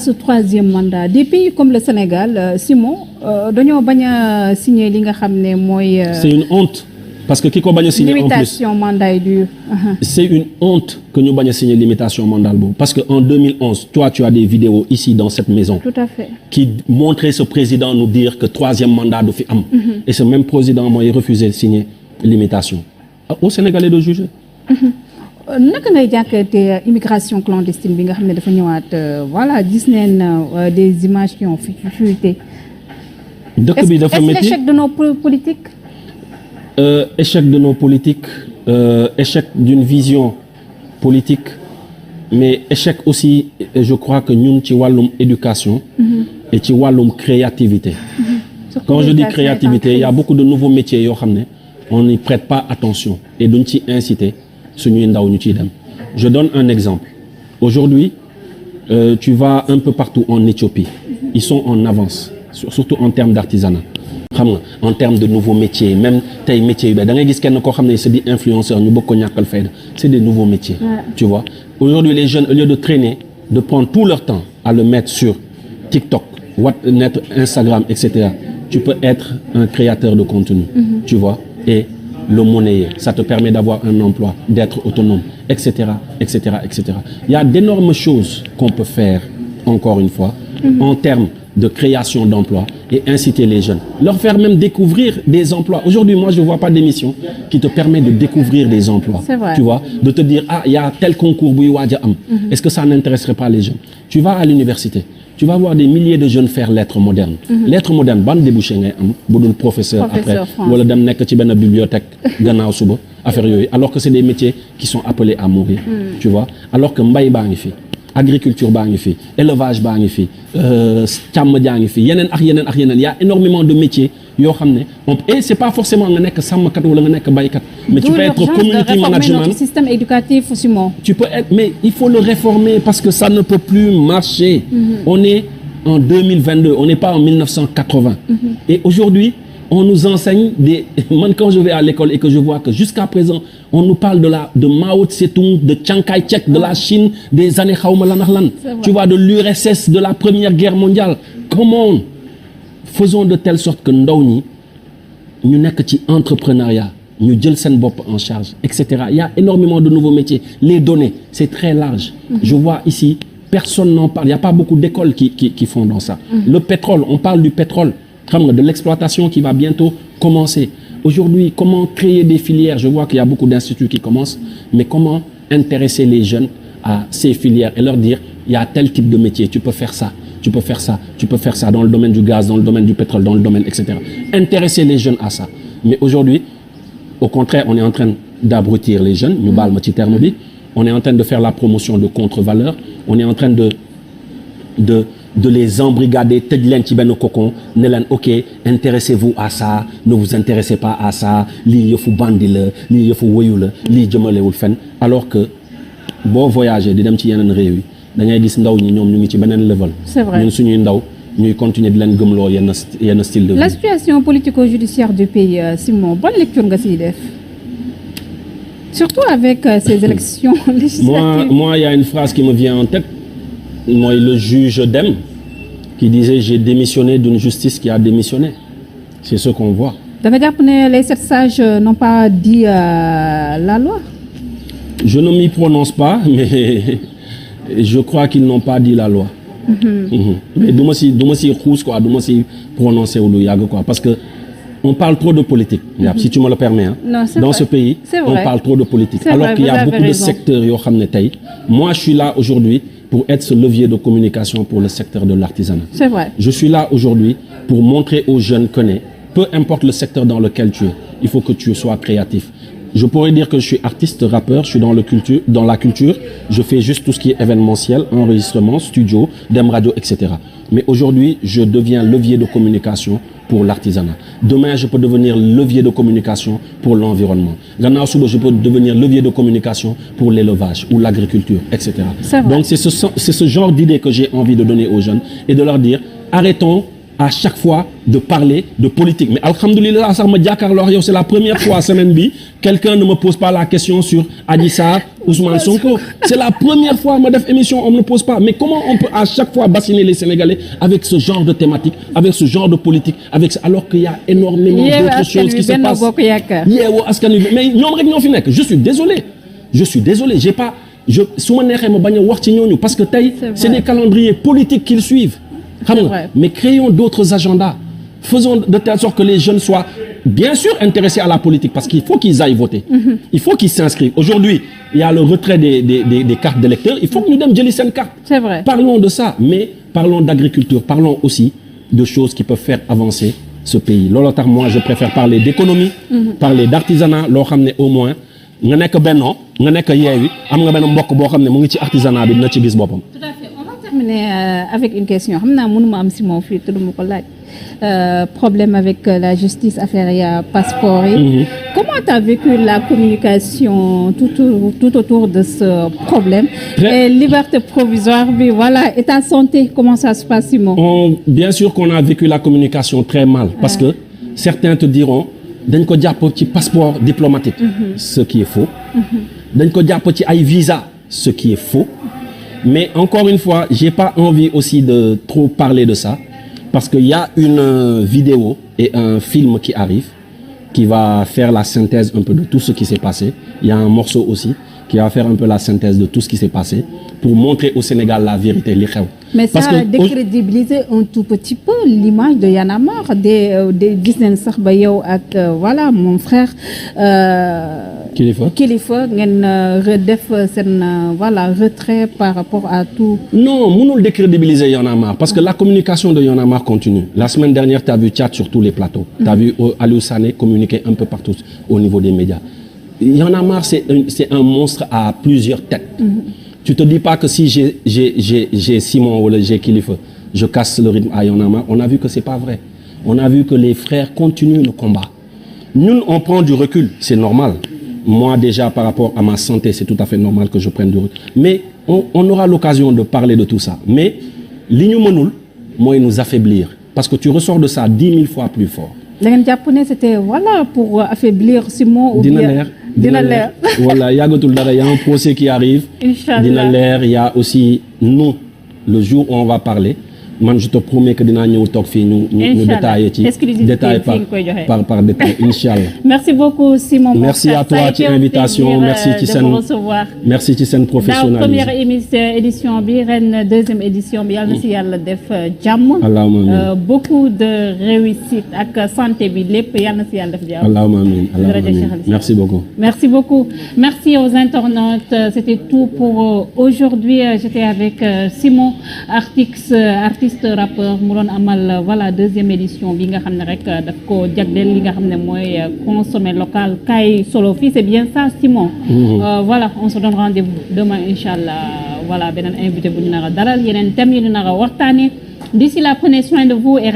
ce troisième mandat des pays comme le Sénégal Simon dañoo bañ a signer li nga xam ne mooy. C'est une honte parce que ki ko bañ a signer en plus limitation mandat yi du. C'est une honte que ñu bañ a signer limitation mandat boobu parce que en 2011 toi tu as des vidéos ici dans cette maison. Tout à fait. Qui montraient ce président nous dire que troisième mandat du fi am. Et ce même président mooy refusé de signer limitation. Au Sénégalais de juger. naka ngay jàkkate immigration clandestine bi nga xam ne dafa ñëwaat voilà gis neen des images qui ont fuité. dëkk bi dafa métti est-ce l'échec de nos politiques. Échec de nos politiques échec d'une vision politique mais échec aussi je crois que ñun ci wàllum éducation. et ci wàllum créativité. Quand je dis créativité il y a beaucoup de nouveaux métiers yoo xam ne on n'y prête pas attention et duñ ci inciter. suñuy ndaw ñu ciy dem je donne un exemple aujourd'hui tu vas un peu partout en Éthiopie ils sont en avance surtout en termes d'artisanat xam nga en termes de nouveaux métiers même tey métiers yu ba da ngay gis kenn koo xam ne c'est des influenceurs ñu bëgg ko ñàkkal fayda c'est des nouveaux métiers tu vois aujourd'hui les jeunes au lieu de traîner de prendre tout leur temps à le mettre sur TikTok Instagram etc tu peux être un créateur de contenu tu vois et le monnayer, ça te permet d'avoir un emploi, d'être autonome, etc., etc., etc. Il y a d'énormes choses qu'on peut faire, encore une fois, en termes de création d'emplois et inciter les jeunes. Leur faire même découvrir des emplois. Aujourd'hui, moi, je ne vois pas d'émission qui te permet de découvrir des emplois. C'est vrai. Tu vois, de te dire, il y a tel concours, est-ce que ça n'intéresserait pas les jeunes? Tu vas à l'université. Tu vas voir des milliers de jeunes faire lettres modernes. Lettres modernes ban débouché ngay am bu dul professeur après wala dem nekk ci benn bibliothèque gannaaw suba affaire yooyu alors que c'est des métiers qui sont appelés à mourir. Tu vois alors que mbay baa ngi fi agriculture baa ngi fi élevage baa ngi fi càmm jaa ngi fi yeneen ak yeneen ak yeneen. Il y a énormément de métiers yoo xam ne et c'est pas forcément nga nekk sàmmkat wala nga nekk baykat. Mais tu peux être community management. Notre système éducatif Simon. Tu peux être mais il faut le réformer parce que ça ne peut plus marcher. On est en 2022, on n'est pas en 1980. Et aujourd'hui, on nous enseigne Moi, quand je vais à l'école et que je vois que jusqu'à présent, on nous parle de Mao Tse-tung, de Chiang Kai-shek, de la Chine, des années xawma lan ak lan. Tu vois, de l'URSS, de la Première Guerre mondiale. Comment faisons de telle sorte que ndaw ñi ñu nekk ci entrepreneuriat ñu jël seen bopp en charge etc. Il y a énormément de nouveaux métiers. Les données, c'est très large. Je vois ici, personne n'en parle. Il n'y a pas beaucoup d'écoles qui font dans ça. Le pétrole, on parle du pétrole, de l'exploitation qui va bientôt commencer. Aujourd'hui, comment créer des filières? Je vois qu'il y a beaucoup d'instituts qui commencent, mais comment intéresser les jeunes à ces filières et leur dire, il y a tel type de métier, tu peux faire ça, tu peux faire ça, tu peux faire ça dans le domaine du gaz, dans le domaine du pétrole, dans le domaine, etc. Intéresser les jeunes à ça. Mais aujourd'hui, au contraire, on est en train d'abrutir les jeunes, ñu baal ma ci terme bi. On est en train de faire la promotion de contre-valeurs. On est en train de les embrigader, tëj leen ci benn cocon, ne leen ok, intéressez-vous à ça, ne vous intéressez pas à ça, lii yëfu bandi la, lii yëfu woyu la, lii jëmalewul fenn. Alors que boo voyager di dem ci yeneen réew yi da ngay gis ndaw ñi ñoom ñu ngi ci beneen level. C'est vrai. Ñun suñuy ndaw ñuy continuer di leen gëmloo yenn style de vie. La situation politico-judiciaire du pays, Simon, bonne lecture nga siy def. Surtout avec ces élections législatives. Moi, il y a une phrase qui me vient en tête. Moi, le juge Dème qui disait « J'ai démissionné d'une justice qui a démissionné ». C'est ce qu'on voit. Da nga jàpp ne les 7 sages n'ont pas dit la loi? Je ne m'y prononce pas, mais je crois qu'ils n'ont pas dit la loi. Mais du ma si xuus quoi, du ma si prononcer wu lu yàgg quoi, parce que on parle trop de politique. Si tu me le permets, hein. Non, dans vrai. ce pays, on parle trop de politique. C'est Alors vrai, qu'il y a beaucoup de raison. secteurs yoo xam ne tey, moi je suis là aujourd'hui pour être ce levier de communication pour le secteur de l'artisanat. C'est vrai. Je suis là aujourd'hui pour montrer aux jeunes que peu importe le secteur dans lequel tu es, il faut que tu sois créatif. Je pourrais dire que je suis artiste, rappeur, je suis dans la culture, je fais juste tout ce qui est événementiel, enregistrement, studio, dem radio, etc. Mais aujourd'hui, je deviens levier de communication pour l'artisanat. Demain, je peux devenir levier de communication pour l'environnement. Gannaaw suba, je peux devenir levier de communication pour l'élevage ou l'agriculture, etc. Donc, c'est ce genre d'idée que j'ai envie de donner aux jeunes et de leur dire, arrêtons à chaque fois de parler de politique. Mais alhamdoulilah, c'est la première fois semaine bi, quelqu'un ne me pose pas la question sur Adji Sarr Ousmane Sonko. C'est la première fois ma def émission, on ne pose pas. Mais comment on peut à chaque fois bassiner les Sénégalais avec ce genre de thématique, avec ce genre de politique, alors qu'il y a énormément d'autres choses qui se passent. Yeewu Askan Wi mais ñoom rek ñoo fi nekk. Je suis désolé. J'ai pas su ma neexee ma bañ a wax ci ñooñu parce que tey c'est des calendriers politiques qu'ils suivent. Xam nga mais créons d'autres agendas. Faisons de telle sorte que les jeunes soient bien sûr intéressés à la politique parce qu'il faut qu'ils aillent voter. Il faut qu'ils s'inscrivent. Aujourd'hui, il y a le retrait des cartes d'électeurs. Il faut que nous dem jëli seen carte. C'est vrai. Parlons de ça, mais parlons d'agriculture, parlons aussi de choses qui peuvent faire avancer ce pays. Loolu tax moi je préfère parler d'économie, parler d'artisanat, loo xam ne au moins nga nekk Benno, nga nekk Yewwi, am nga benn mbokk boo xam ne mu ngi ci artisanat bi dina ci gis boppam. Tout à fait. On va terminer avec une question. Xam naa mënuma am si moom fii te duma ko laaj. Problème avec la justice, affaire ya passeport yi. Comment tu as vécu la communication tout autour de ce problème? Et liberté provisoire, bi voilà, et ta santé, comment ça se passe, Simon? Bien sûr qu'on a vécu la communication très mal parce que certains te diront dañ ko jàpp ci passeport diplomatique, ce qui est faux. Dañ ko jàpp ci ay visa, ce qui est faux. Mais encore une fois, j'ai pas envie aussi de trop parler de ça. Parce qu'il y a une vidéo et un film qui arrive qui va faire la synthèse un peu de tout ce qui s'est passé. Il y a un morceau aussi qui va faire un peu la synthèse de tout ce qui s'est passé pour montrer au Sénégal la vérité, li xew. Mais ça a décrédibilisé un tout petit peu l'image de Y'en a marre gis nañ sax ba yow ak voilà mon frère Kilifeu ngeen def seen voilà retrait par rapport à tout. Non, mënul décrédibiliser Y'en a marre parce que la communication de Y'en a marre continue. La semaine dernière, tu as vu Tchad sur tous les plateaux. Tu as vu Aliou Sané communiquer un peu partout au niveau des médias. Y'en a marre, c'est un monstre à plusieurs têtes. Tu te dis pas que si j'ai Simon ou j'ai Kilifeu, je casse le rythme à Y'en a marre. On a vu que c'est pas vrai. On a vu que les frères continuent le combat. Nous, on prend du recul, c'est normal. Moi, déjà, par rapport à ma santé, c'est tout à fait normal que je prenne du recul. Mais on aura l'occasion de parler de tout ça. Mais li ñu mënul mooy nous affaiblir. Parce que tu ressors de ça 10 000 fois plus fort. Da ngeen jàpp ne c'était voilà pour affaiblir Simon ou bien dina leer. Voilà, yàggatul dara, il y a un procès qui arrive. Inchallah. Dina leer, il y a aussi nous, le jour où on va parler. Man, je te promets que dinaa ñëw toog fii ñu détailler ci détail par détail inchallah. Merci beaucoup Simon. Merci à toi ci invitation, merci ci seen professionnalisme. Daaw première édition bi ren deuxième édition bi yàlla na si yàlla def jàmm. Allahumma amiin. Beaucoup de réussite ak santé bi lépp yàlla na si yàlla def jàmm. Allahumma amiin. Merci beaucoup. Merci beaucoup. Merci aux internautes. C'était tout pour aujourd'hui. J'étais avec Simon artiste rappeur mu doon amal voilà deuxième édition bi nga xam ne rek daf ko jagleel li nga xam ne mooy consommer local kay solo fii c'est bien ça Simon. Voilà on se donne rendez-vous demain inchallah voilà beneen invité bu ñu nar a dalal yeneen thèmes yi ñu nar a waxtaanee d'ici là prenez soin de vous et